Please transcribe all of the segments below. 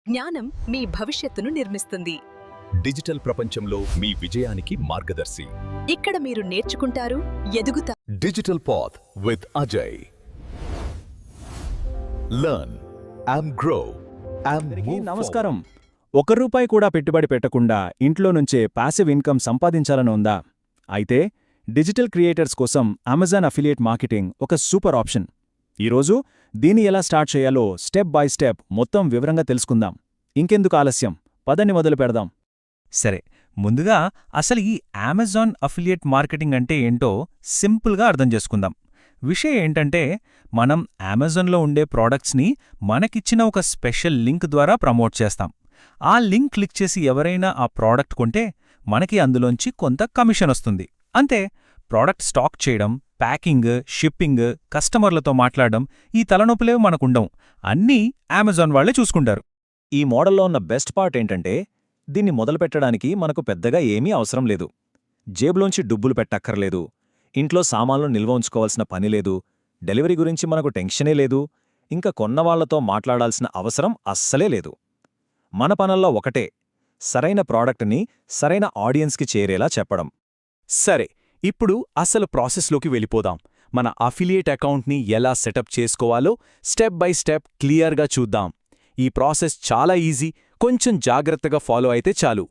జ్ఞానం మీ భవిష్యత్తును నిర్మిస్తుంది. డిజిటల్ ప్రపంచంలో మీ విజయానికి మార్గదర్శి. ఇక్కడ మీరు నేర్చుకుంటారు, ఎదుగుతారు. Digital path with Ajay. Learn and grow and move. నమస్కారం. ₹1 కూడా పెట్టుబడి పెట్టకుండా ఇంట్లో నుంచే పాసివ్ ఇన్కమ్ సంపాదించాలని ఉందా? అయితే డిజిటల్ క్రియేటర్స్ కోసం అమెజాన్ అఫిలియేట్ మార్కెటింగ్ ఒక సూపర్ ఆప్షన్. ఈరోజు దీన్ని ఎలా స్టార్ట్ చేయాలో స్టెప్ బై స్టెప్ మొత్తం వివరంగా తెలుసుకుందాం. ఇంకెందుకు ఆలస్యం, పదండి మొదలు పెడదాం. సరే, ముందుగా అసలు ఈ అమెజాన్ అఫిలియేట్ మార్కెటింగ్ అంటే ఏంటో సింపుల్గా అర్థం చేసుకుందాం. విషయం ఏంటంటే, మనం అమెజాన్లో ఉండే ప్రోడక్ట్స్ని మనకిచ్చిన ఒక స్పెషల్ లింక్ ద్వారా ప్రమోట్ చేస్తాం. ఆ లింక్ క్లిక్ చేసి ఎవరైనా ఆ ప్రోడక్ట్ కొంటే మనకి అందులోంచి కొంత కమిషన్ వస్తుంది. అంతే. ప్రోడక్ట్ స్టాక్ చేయడం, ప్యాకింగ్, షిప్పింగ్, కస్టమర్లతో మాట్లాడడం, ఈ తలనొప్పులేవి మనకుండవు. అన్నీ అమెజాన్ వాళ్లే చూసుకుంటారు. ఈ మోడల్లో ఉన్న బెస్ట్ పార్ట్ ఏంటంటే, దీన్ని మొదలుపెట్టడానికి మనకు పెద్దగా ఏమీ అవసరం లేదు. జేబులోంచి డబ్బులు పెట్టక్కర్లేదు, ఇంట్లో సామాన్లు నిల్వ ఉంచుకోవాల్సిన పని లేదు, డెలివరీ గురించి మనకు టెన్షనే లేదు, ఇంకా కొన్నవాళ్లతో మాట్లాడాల్సిన అవసరం అస్సలే లేదు. మన పనుల్లో ఒకటే, సరైన ప్రోడక్ట్ని సరైన ఆడియన్స్కి చేరేలా చెప్పడం. సరే, ఇప్పుడు అసలు ప్రాసెస్లోకి వెళ్ళిపోదాం. మన అఫిలియేట్ అకౌంట్ని ఎలా సెటప్ చేసుకోవాలో స్టెప్ బై స్టెప్ క్లియర్గా చూద్దాం. ఈ ప్రాసెస్ చాలా ఈజీ, కొంచెం జాగ్రత్తగా ఫాలో అయితే చాలు.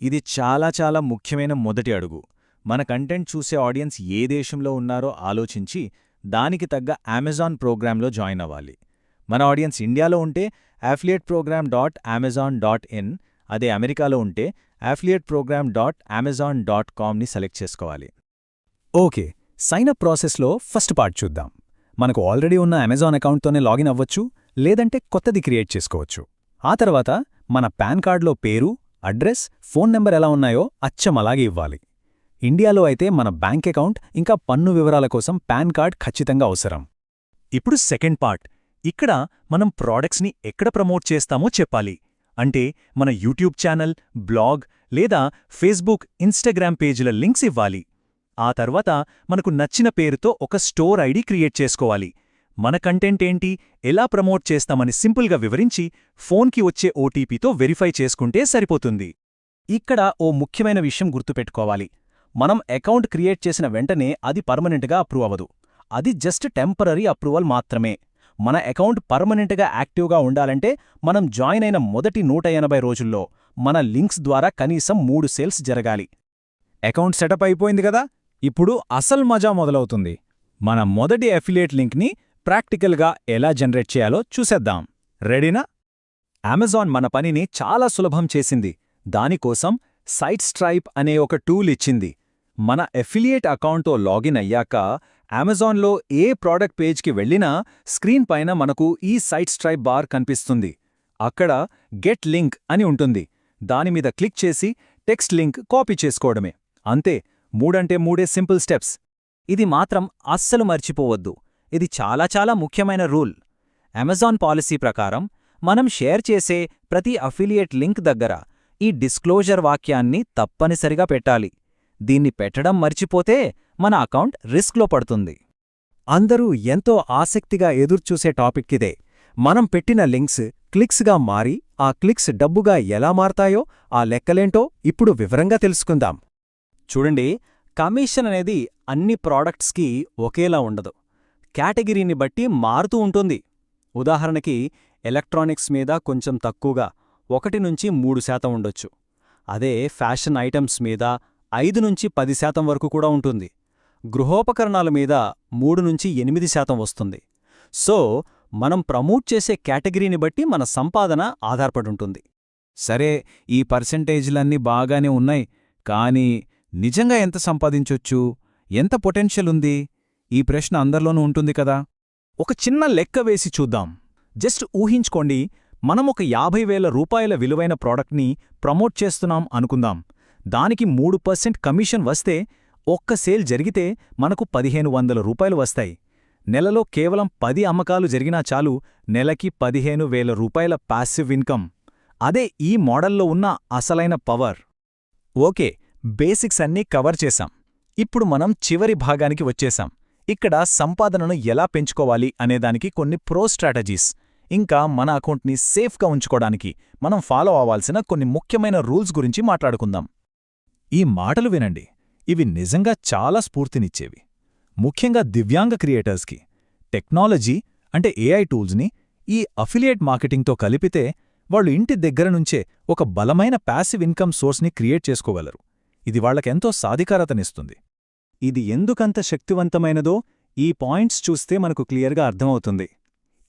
ఇది చాలా ముఖ్యమైన మొదటి అడుగు. మన కంటెంట్ చూసే ఆడియన్స్ ఏ దేశంలో ఉన్నారో ఆలోచించి దానికి తగ్గ అమెజాన్ ప్రోగ్రాంలో జాయిన్ అవ్వాలి. మన ఆడియన్స్ ఇండియాలో ఉంటే affiliateprogram.amazon.in, అదే అమెరికాలో ఉంటే affiliateprogram.amazon.comని సెలెక్ట్ చేసుకోవాలి. ఓకే, సైనప్ ప్రాసెస్లో ఫస్ట్ పార్ట్ చూద్దాం. మనకు ఆల్రెడీ ఉన్న అమెజాన్ అకౌంట్తోనే లాగిన్ అవ్వచ్చు, లేదంటే కొత్తది క్రియేట్ చేసుకోవచ్చు. ఆ తర్వాత మన పాన్ కార్డులో పేరు, అడ్రస్, ఫోన్ నెంబర్ ఎలా ఉన్నాయో అచ్చం అలాగే ఇవ్వాలి. ఇండియాలో అయితే మన బ్యాంక్ అకౌంట్ ఇంకా పన్ను వివరాల కోసం పాన్ కార్డ్ ఖచ్చితంగా అవసరం. ఇప్పుడు సెకండ్ పార్ట్. ఇక్కడ మనం ప్రోడక్ట్స్ని ఎక్కడ ప్రమోట్ చేస్తామో చెప్పాలి. అంటే మన యూట్యూబ్ ఛానల్, బ్లాగ్ లేదా ఫేస్బుక్, ఇన్స్టాగ్రామ్ పేజీల లింక్స్ ఇవ్వాలి. ఆ తర్వాత మనకు నచ్చిన పేరుతో ఒక స్టోర్ ఐడి క్రియేట్ చేసుకోవాలి. మన కంటెంట్ ఏంటి, ఎలా ప్రమోట్ చేస్తామని సింపుల్గా వివరించి ఫోన్కి వచ్చే ఓటీపీతో వెరిఫై చేసుకుంటే సరిపోతుంది. ఇక్కడ ఓ ముఖ్యమైన విషయం గుర్తుపెట్టుకోవాలి. మనం అకౌంట్ క్రియేట్ చేసిన వెంటనే అది పర్మనెంట్గా అప్రూవ్ అవ్వదు. అది జస్ట్ టెంపరరీ అప్రూవల్ మాత్రమే. మన అకౌంట్ పర్మనెంట్గా యాక్టివ్గా ఉండాలంటే మనం జాయిన్ అయిన మొదటి 180 రోజుల్లో మన లింక్స్ ద్వారా కనీసం 3 సేల్స్ జరగాలి. అకౌంట్ సెటప్ అయిపోయింది కదా, ఇప్పుడు అసలు మజా మొదలవుతుంది. మన మొదటి అఫిలియేట్ లింక్ని ప్రాక్టికల్గా ఎలా జనరేట్ చేయాలో చూసేద్దాం. రెడీనా? అమెజాన్ మన పనిని చాలా సులభం చేసింది. దానికోసం సైట్స్ట్రైప్ అనే ఒక టూల్ ఇచ్చింది. మన అఫిలియేట్ అకౌంట్తో లాగిన్ అయ్యాక అమెజాన్లో ఏ ప్రోడక్ట్ పేజ్కి వెళ్ళినా స్క్రీన్ పైన మనకు ఈ సైట్స్ట్రైప్ బార్ కనిపిస్తుంది. అక్కడ గెట్ లింక్ అని ఉంటుంది. దానిమీద క్లిక్ చేసి టెక్స్ట్ లింక్ కాపీ చేసుకోవడమే. అంతే, 3 అంటే 3 సింపుల్ స్టెప్స్. ఇది మాత్రం అస్సలు మర్చిపోవద్దు. ఇది చాలా ముఖ్యమైన రూల్. అమెజాన్ పాలసీ ప్రకారం మనం షేర్ చేసే ప్రతి అఫిలియేట్ లింక్ దగ్గర ఈ డిస్క్లోజర్ వాక్యాన్ని తప్పనిసరిగా పెట్టాలి. దీన్ని పెట్టడం మర్చిపోతే మన అకౌంట్ రిస్క్లో పడుతుంది. అందరూ ఎంతో ఆసక్తిగా ఎదుర్చూసే టాపిక్ ఇదే. మనం పెట్టిన లింక్స్ క్లిక్స్గా మారి ఆ క్లిక్స్ డబ్బుగా ఎలా మారతాయో ఆ లెక్కలేంటో ఇప్పుడు వివరంగా తెలుసుకుందాం. చూడండి, కమిషన్ అనేది అన్ని ప్రోడక్ట్స్కి ఒకేలా ఉండదు. కేటగిరీని బట్టి మారుతూ ఉంటుంది. ఉదాహరణకి ఎలక్ట్రానిక్స్ మీద కొంచెం తక్కువగా 1-3% ఉండొచ్చు. అదే ఫ్యాషన్ ఐటమ్స్ మీద 5-10% వరకు కూడా ఉంటుంది. గృహోపకరణాల మీద 3-8% వస్తుంది. సో మనం ప్రమోట్ చేసే కేటగిరీని బట్టి మన సంపాదన ఆధారపడుంటుంది. సరే, ఈ పర్సెంటేజ్లన్నీ బాగానే ఉన్నాయి, కానీ నిజంగా ఎంత సంపాదించొచ్చు, ఎంత పొటెన్షియల్ ఉంది? ఈ ప్రశ్న అందరిలోనూ ఉంటుంది కదా. ఒక చిన్న లెక్క వేసి చూద్దాం. జస్ట్ ఊహించుకోండి, మనం ఒక 50,000 రూపాయల విలువైన ప్రోడక్ట్ని ప్రమోట్ చేస్తున్నాం అనుకుందాం. దానికి 3% కమిషన్ వస్తే, ఒక్క సేల్ జరిగితే మనకు 1,500 రూపాయలు వస్తాయి. నెలలో కేవలం 10 అమ్మకాలు జరిగినా చాలు, నెలకి 15,000 రూపాయల పాసివ్ ఇన్కమ్. అదే ఈ మోడల్లో ఉన్న అసలైన పవర్. ఓకే, బేసిక్స్ అన్నీ కవర్ చేశాం. ఇప్పుడు మనం చివరి భాగానికి వచ్చేశాం. ఇక్కడ సంపాదనను ఎలా పెంచుకోవాలి అనేదానికి కొన్ని ప్రో స్ట్రాటజీస్. ఇంకా మన అకౌంట్ని సేఫ్గా ఉంచుకోవడానికి మనం ఫాలో అవ్వాల్సిన కొన్ని ముఖ్యమైన రూల్స్ గురించి మాట్లాడుకుందాం. ఈ మాటలు వినండి, ఇవి నిజంగా చాలా స్ఫూర్తినిచ్చేవి. ముఖ్యంగా దివ్యాంగ క్రియేటర్స్కి టెక్నాలజీ అంటే ఏఐ టూల్స్ని ఈ అఫిలియేట్ మార్కెటింగ్తో కలిపితే వాళ్ళు ఇంటి దగ్గర నుంచే ఒక బలమైన ప్యాసివ్ ఇన్కమ్ సోర్స్ని క్రియేట్ చేసుకోగలరు. ఇది వాళ్లకెంతో సాధికారతనిస్తుంది. ఇది ఎందుకంత శక్తివంతమైనదో ఈ పాయింట్స్ చూస్తే మనకు క్లియర్గా అర్థమవుతుంది.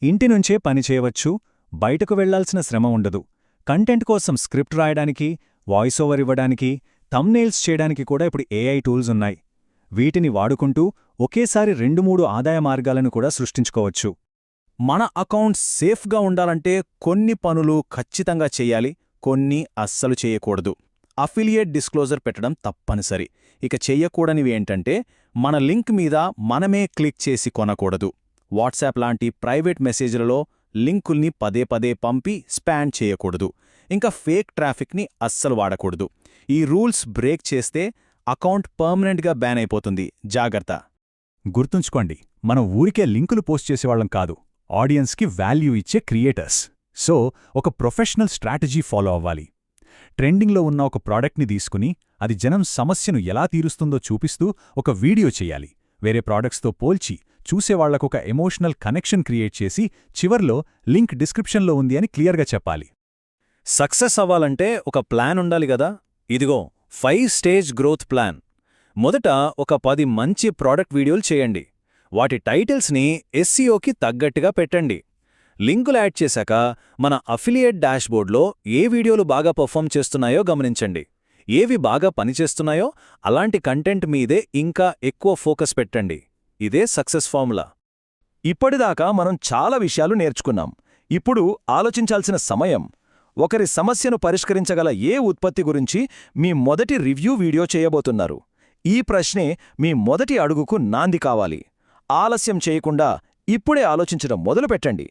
ఇంటి నుంచే పని చేయవచ్చు, బయటకు వెళ్లాల్సిన శ్రమ ఉండదు. కంటెంట్ కోసం స్క్రిప్ట్ రాయడానికి, వాయిస్ ఓవర్ ఇవ్వడానికి, థంబ్నెయిల్స్ చేయడానికి కూడా ఇప్పుడు ఏఐ టూల్స్ ఉన్నాయి. వీటిని వాడుకుంటూ ఒకేసారి 2-3 ఆదాయ మార్గాలను కూడా సృష్టించుకోవచ్చు. మన అకౌంట్ సేఫ్గా ఉండాలంటే కొన్ని పనులు ఖచ్చితంగా చెయ్యాలి, కొన్ని అస్సలు చేయకూడదు. అఫిలియేట్ డిస్క్లోజర్ పెట్టడం తప్పనిసరి. ఇక చెయ్యకూడనివి ఏంటంటే మన లింక్ మీద మనమే క్లిక్ చేసి కొనకూడదు. వాట్సాప్ లాంటి ప్రైవేట్ మెసేజ్లలో లింకుల్ని పదే పదే పంపి స్పామ్ చేయకూడదు. ఇంకా ఫేక్ ట్రాఫిక్ని అస్సలు వాడకూడదు. ఈ రూల్స్ బ్రేక్ చేస్తే అకౌంట్ పర్మనెంట్గా బ్యాన్ అయిపోతుంది. జాగ్రత్త. గుర్తుంచుకోండి, మనం ఊరికే లింకులు పోస్ట్ చేసేవాళ్లం కాదు, ఆడియన్స్కి వాల్యూ ఇచ్చే క్రియేటర్స్. సో ఒక ప్రొఫెషనల్ స్ట్రాటజీ ఫాలో అవ్వాలి. ట్రెండింగ్లో ఉన్న ఒక ప్రాడక్ట్ని తీసుకుని అది జనం సమస్యను ఎలా తీరుస్తుందో చూపిస్తూ ఒక వీడియో చెయ్యాలి. వేరే ప్రాడక్ట్స్తో పోల్చి చూసేవాళ్లకొక ఎమోషనల్ కనెక్షన్ క్రియేట్ చేసి చివర్లో లింక్ డిస్క్రిప్షన్లో ఉంది అని క్లియర్గా చెప్పాలి. సక్సెస్ అవ్వాలంటే ఒక ప్లాన్ ఉండాలి గదా. ఇదిగో 5 స్టేజ్ గ్రోత్ ప్లాన్. మొదట ఒక 10 మంచి ప్రాడక్ట్ వీడియోలు చేయండి. వాటి టైటిల్స్ని ఎస్సీఓకి తగ్గట్టుగా పెట్టండి. లింకులు యాడ్ చేశాక మన అఫిలియేట్ డాష్బోర్డ్లో ఏ వీడియోలు బాగా పర్ఫామ్ చేస్తున్నాయో గమనించండి. ఏవి బాగా పనిచేస్తున్నాయో అలాంటి కంటెంట్ మీదే ఇంకా ఎక్కువ ఫోకస్ పెట్టండి. ఇదే సక్సెస్ ఫార్ములా. ఇప్పటిదాకా మనం చాలా విషయాలు నేర్చుకున్నాం. ఇప్పుడు ఆలోచించాల్సిన సమయం. ఒకరి సమస్యను పరిష్కరించగల ఏ ఉత్పత్తి గురించి మీ మొదటి రివ్యూ వీడియో చేయబోతున్నారు? ఈ ప్రశ్నే మీ మొదటి అడుగుకు నాంది కావాలి. ఆలస్యం చేయకుండా ఇప్పుడే ఆలోచించడం మొదలుపెట్టండి.